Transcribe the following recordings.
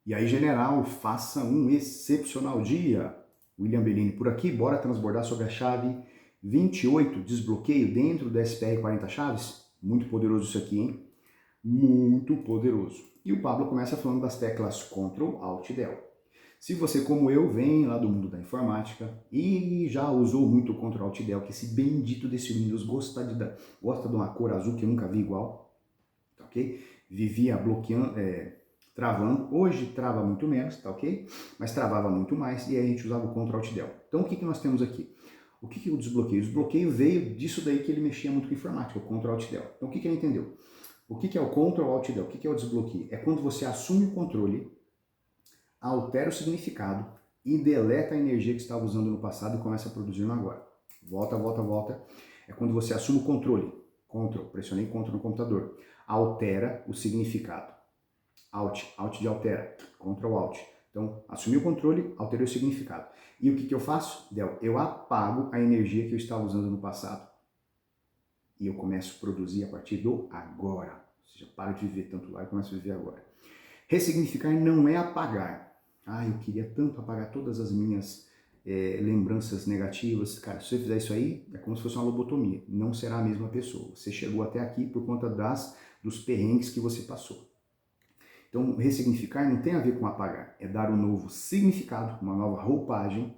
E aí, general, faça um excepcional dia. William Bellini por aqui, bora transbordar sobre a chave 28, desbloqueio dentro do SPR 40 chaves? Muito poderoso isso aqui, hein? Muito poderoso. E o Pablo começa falando das teclas Ctrl, Alt e Del. Se você, como eu, vem lá do mundo da informática e já usou muito o Ctrl Alt Del, que esse bendito desse Windows gosta de uma cor azul que eu nunca vi igual, tá ok? Vivia bloqueando, travando, hoje trava muito menos, tá ok? Mas travava muito mais e aí a gente usava o Ctrl Alt Del. Então o que nós temos aqui? O que é o desbloqueio? O desbloqueio veio disso daí que ele mexia muito com informática, o Ctrl Alt Del. Então o que ele entendeu? O que é o Ctrl Alt Del? O que é o desbloqueio? É quando você assume o controle, altera o significado e deleta a energia que estava usando no passado e começa a produzir no agora. Volta, volta, volta. É quando você assume o controle. Ctrl, pressionei Ctrl no computador. Altera o significado. Alt, Alt de altera. Ctrl Alt. Então, assumi o controle, alterei o significado. E o que eu faço? Del, eu apago a energia que eu estava usando no passado. E eu começo a produzir a partir do agora. Ou seja, paro de viver tanto lá e começo a viver agora. Ressignificar não é apagar. Eu queria tanto apagar todas as minhas lembranças negativas. Cara, se você fizer isso aí, é como se fosse uma lobotomia. Não será a mesma pessoa. Você chegou até aqui por conta dos perrengues que você passou. Então, ressignificar não tem a ver com apagar. É dar um novo significado, uma nova roupagem,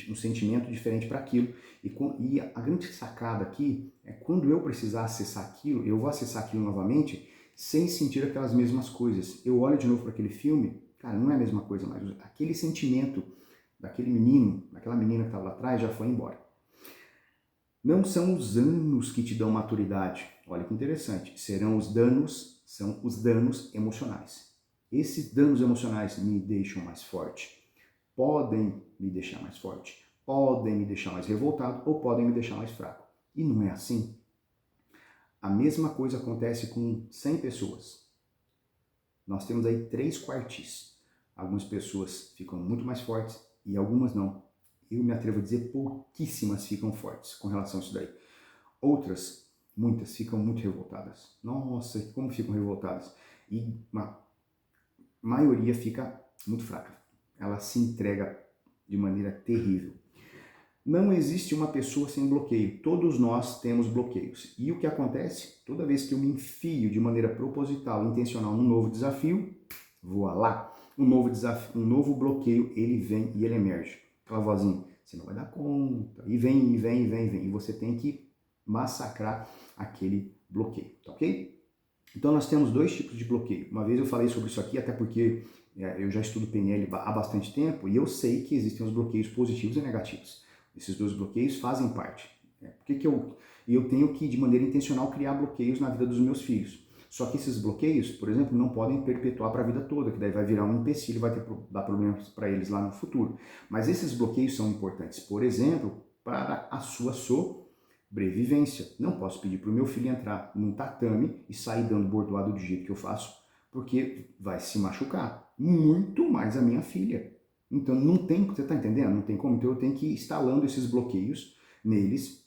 um sentimento diferente para aquilo. E a grande sacada aqui é quando eu precisar acessar aquilo, eu vou acessar aquilo novamente sem sentir aquelas mesmas coisas. Eu olho de novo para aquele filme, cara, não é a mesma coisa mais. Aquele sentimento daquele menino, daquela menina que estava lá atrás já foi embora. Não são os anos que te dão maturidade. Olha que interessante. São os danos emocionais. Esses danos emocionais me deixam mais forte. Podem me deixar mais forte. Podem me deixar mais revoltado ou podem me deixar mais fraco. E não é assim. A mesma coisa acontece com 100 pessoas. Nós temos aí 3 quartis. Algumas pessoas ficam muito mais fortes e algumas não. Eu me atrevo a dizer pouquíssimas ficam fortes com relação a isso daí. Outras, muitas, ficam muito revoltadas. Nossa, como ficam revoltadas. E a maioria fica muito fraca. Ela se entrega de maneira terrível. Não existe uma pessoa sem bloqueio. Todos nós temos bloqueios. E o que acontece? Toda vez que eu me enfio de maneira proposital, intencional, num novo desafio, voa lá. Um novo desafio, um novo bloqueio, ele vem e ele emerge. Aquela vozinha, você não vai dar conta. E vem, e vem, e vem, e vem. E você tem que massacrar aquele bloqueio, tá ok? Então nós temos 2 tipos de bloqueio. Uma vez eu falei sobre isso aqui, até porque eu já estudo PNL há bastante tempo e eu sei que existem os bloqueios positivos e negativos. Esses 2 bloqueios fazem parte. Por que eu tenho que, de maneira intencional, criar bloqueios na vida dos meus filhos? Só que esses bloqueios, por exemplo, não podem perpetuar para a vida toda, que daí vai virar um empecilho e vai dar problemas para eles lá no futuro. Mas esses bloqueios são importantes, por exemplo, para a sua sobrevivência. Não posso pedir para o meu filho entrar num tatame e sair dando bordoado do jeito que eu faço, porque vai se machucar. Muito mais a minha filha. Então não tem, você está entendendo? Não tem como. Então eu tenho que ir instalando esses bloqueios neles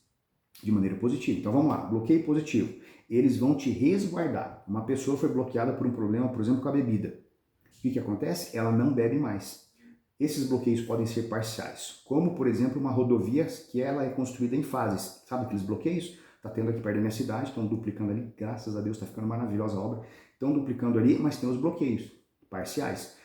de maneira positiva. Então vamos lá, bloqueio positivo. Eles vão te resguardar. Uma pessoa foi bloqueada por um problema, por exemplo, com a bebida. O que acontece? Ela não bebe mais. Esses bloqueios podem ser parciais, como por exemplo uma rodovia que ela é construída em fases. Sabe aqueles bloqueios? Está tendo aqui perto da minha cidade, estão duplicando ali, graças a Deus está ficando maravilhosa a obra. Estão duplicando ali, mas tem os bloqueios parciais.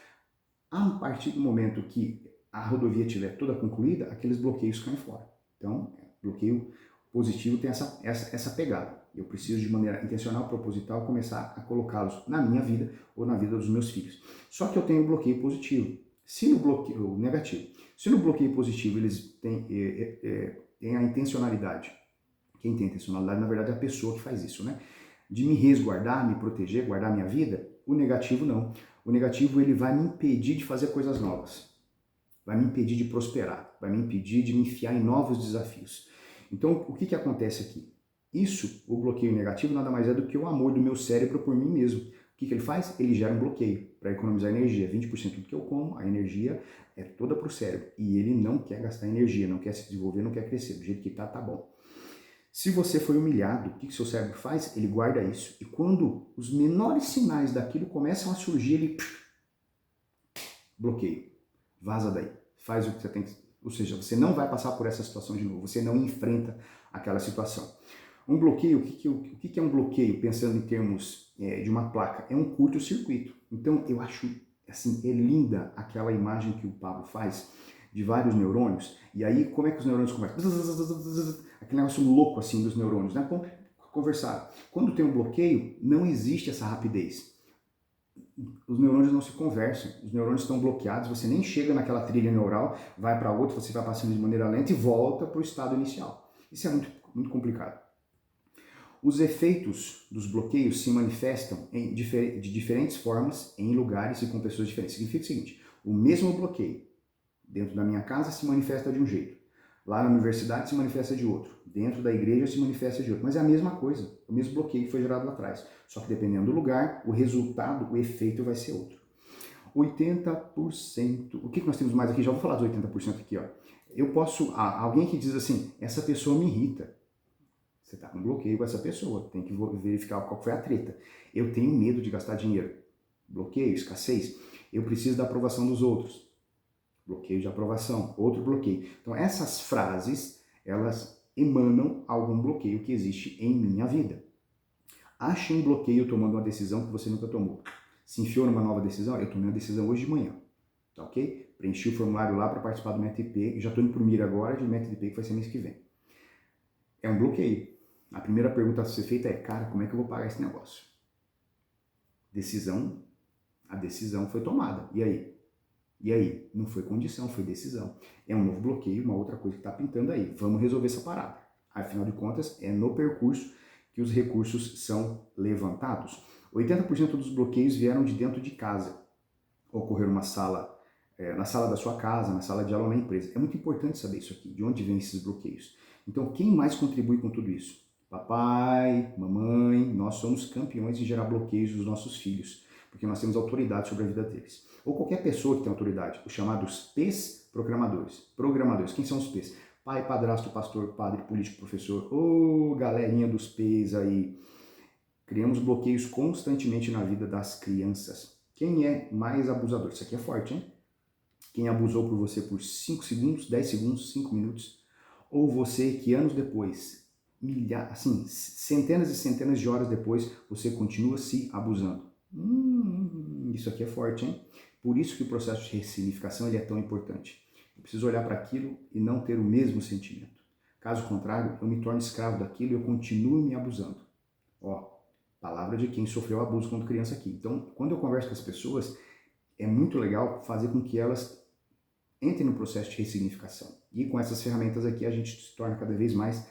A partir do momento que a rodovia estiver toda concluída, aqueles bloqueios caem fora. Então, bloqueio positivo tem essa pegada. Eu preciso, de maneira intencional, proposital, começar a colocá-los na minha vida ou na vida dos meus filhos. Só que eu tenho o bloqueio positivo. Se no bloqueio negativo, se no bloqueio positivo eles têm a intencionalidade, quem tem intencionalidade, na verdade, é a pessoa que faz isso, né? De me resguardar, me proteger, guardar minha vida, o negativo não. O negativo ele vai me impedir de fazer coisas novas, vai me impedir de prosperar, vai me impedir de me enfiar em novos desafios. Então, o que acontece aqui? Isso, o bloqueio negativo, nada mais é do que o amor do meu cérebro por mim mesmo. O que ele faz? Ele gera um bloqueio para economizar energia. 20% do que eu como, a energia é toda para o cérebro. E ele não quer gastar energia, não quer se desenvolver, não quer crescer. Do jeito que tá bom. Se você foi humilhado, o que seu cérebro faz? Ele guarda isso. E quando os menores sinais daquilo começam a surgir, ele bloqueio. Vaza daí. Faz o que você tem que... Ou seja, você não vai passar por essa situação de novo. Você não enfrenta aquela situação. Um bloqueio, o que é um bloqueio, pensando em termos de uma placa? É um curto-circuito. Então, eu acho, assim, é linda aquela imagem que o Pablo faz de vários neurônios. E aí, como é que os neurônios conversam? Aquele negócio louco, assim, dos neurônios, né? Conversar. Quando tem um bloqueio, não existe essa rapidez. Os neurônios não se conversam, os neurônios estão bloqueados, você nem chega naquela trilha neural, vai para outra, você vai passando de maneira lenta e volta para o estado inicial. Isso é muito complicado. Os efeitos dos bloqueios se manifestam de diferentes formas, em lugares e com pessoas diferentes. Significa o seguinte, o mesmo bloqueio dentro da minha casa se manifesta de um jeito, lá na universidade se manifesta de outro, dentro da igreja se manifesta de outro, mas é a mesma coisa, o mesmo bloqueio que foi gerado lá atrás, só que dependendo do lugar, o resultado, o efeito vai ser outro. 80%, o que nós temos mais aqui? Já vou falar dos 80% aqui, ó. Eu posso, alguém que diz assim, essa pessoa me irrita. Você está com bloqueio com essa pessoa, tem que verificar qual foi a treta. Eu tenho medo de gastar dinheiro. Bloqueio, escassez. Eu preciso da aprovação dos outros. Bloqueio de aprovação, outro bloqueio. Então essas frases, elas emanam algum bloqueio que existe em minha vida. Ache um bloqueio tomando uma decisão que você nunca tomou. Se enfiou numa nova decisão, eu tomei uma decisão hoje de manhã, tá ok? Preenchi o formulário lá para participar do METP, já estou indo para o MIR agora, de METP que vai ser mês que vem. É um bloqueio. A primeira pergunta a ser feita é, cara, como é que eu vou pagar esse negócio? Decisão, a decisão foi tomada. E aí? E aí? Não foi condição, foi decisão. É um novo bloqueio, uma outra coisa que está pintando aí. Vamos resolver essa parada. Afinal de contas, é no percurso que os recursos são levantados. 80% dos bloqueios vieram de dentro de casa. Ocorreram numa sala, na sala da sua casa, na sala de aula, na empresa. É muito importante saber isso aqui, de onde vêm esses bloqueios. Então, quem mais contribui com tudo isso? Papai, mamãe, nós somos campeões em gerar bloqueios dos nossos filhos, porque nós temos autoridade sobre a vida deles. Ou qualquer pessoa que tem autoridade, os chamados P's programadores. Programadores, quem são os P's? Pai, padrasto, pastor, padre, político, professor, ô galerinha dos P's aí. Criamos bloqueios constantemente na vida das crianças. Quem é mais abusador? Isso aqui é forte, hein? Quem abusou por você por 5 segundos, 10 segundos, 5 minutos, ou você que anos depois, centenas e centenas de horas depois, você continua se abusando. Isso aqui é forte, hein? Por isso que o processo de ressignificação ele é tão importante. Eu preciso olhar para aquilo e não ter o mesmo sentimento. Caso contrário, eu me torno escravo daquilo e eu continuo me abusando. Ó, palavra de quem sofreu abuso quando criança aqui. Então, quando eu converso com as pessoas, é muito legal fazer com que elas entrem no processo de ressignificação. E com essas ferramentas aqui, a gente se torna cada vez mais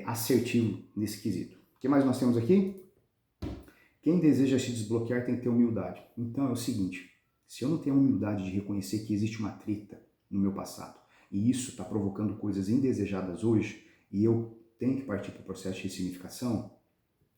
assertivo nesse quesito. O que mais nós temos aqui? Quem deseja se desbloquear tem que ter humildade. Então é o seguinte, se eu não tenho a humildade de reconhecer que existe uma treta no meu passado, e isso está provocando coisas indesejadas hoje, e eu tenho que partir para o processo de ressignificação,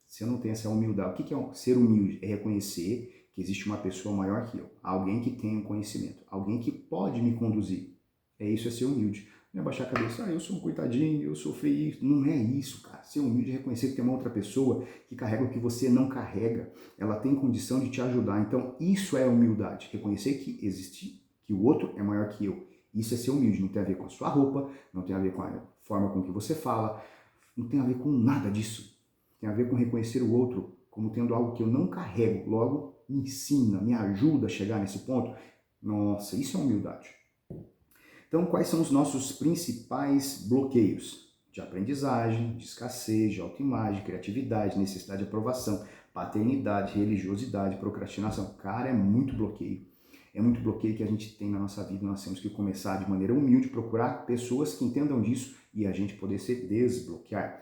se eu não tenho essa humildade, o que é ser humilde? É reconhecer que existe uma pessoa maior que eu, alguém que tem um conhecimento, alguém que pode me conduzir. Isso é ser humilde. Não é baixar a cabeça, eu sou um coitadinho, eu sofri isso. Não é isso, cara. Ser humilde é reconhecer que tem uma outra pessoa que carrega o que você não carrega. Ela tem condição de te ajudar. Então, isso é humildade. Reconhecer que existe, que o outro é maior que eu. Isso é ser humilde. Não tem a ver com a sua roupa, não tem a ver com a forma com que você fala, não tem a ver com nada disso. Tem a ver com reconhecer o outro como tendo algo que eu não carrego. Logo, me ensina, me ajuda a chegar nesse ponto. Nossa, isso é humildade. Então, quais são os nossos principais bloqueios? De aprendizagem, de escassez, de autoimagem, criatividade, necessidade de aprovação, paternidade, religiosidade, procrastinação. Cara, é muito bloqueio. É muito bloqueio que a gente tem na nossa vida. Nós temos que começar de maneira humilde, procurar pessoas que entendam disso e a gente poder se desbloquear.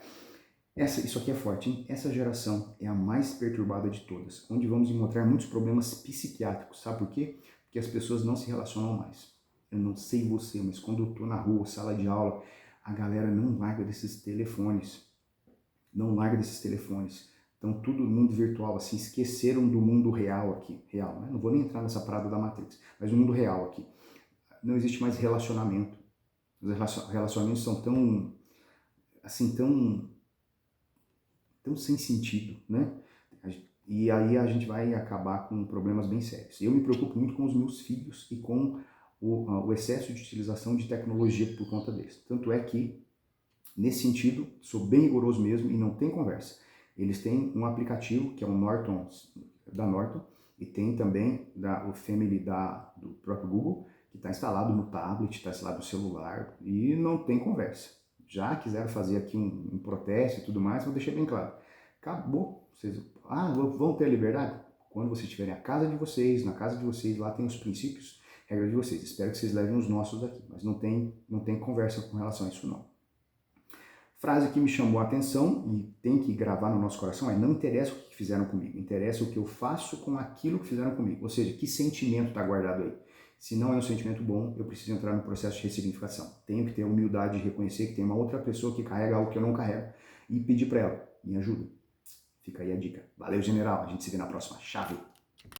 Isso aqui é forte, hein? Essa geração é a mais perturbada de todas, onde vamos encontrar muitos problemas psiquiátricos. Sabe por quê? Porque as pessoas não se relacionam mais. Eu não sei você, mas quando eu tô na rua, sala de aula, a galera não larga desses telefones. Não larga desses telefones. Então, todo mundo virtual, assim, esqueceram do mundo real aqui. Real, né? Não vou nem entrar nessa parada da Matrix, mas o mundo real aqui. Não existe mais relacionamento. Os relacionamentos são tão, assim, tão sem sentido, né? e aí a gente vai acabar com problemas bem sérios. Eu me preocupo muito com os meus filhos e com o excesso de utilização de tecnologia por conta deles. Tanto é que, nesse sentido, sou bem rigoroso mesmo e não tem conversa. Eles têm um aplicativo que é o Norton, da Norton, e tem também o Family do próprio Google, que está instalado no tablet, está instalado no celular, e não tem conversa. Já quiseram fazer aqui um protesto e tudo mais, vou deixar bem claro. Acabou. Vocês vão ter a liberdade? Quando vocês tiverem a casa de vocês, na casa de vocês, lá tem os princípios, regras de vocês. Espero que vocês levem os nossos daqui, mas não tem conversa com relação a isso não. Frase que me chamou a atenção e tem que gravar no nosso coração é: não interessa o que fizeram comigo, interessa o que eu faço com aquilo que fizeram comigo. Ou seja, que sentimento está guardado aí. Se não é um sentimento bom, eu preciso entrar no processo de ressignificação. Tenho que ter a humildade de reconhecer que tem uma outra pessoa que carrega algo que eu não carrego e pedir para ela: me ajuda. Fica aí a dica. Valeu, general. A gente se vê na próxima chave.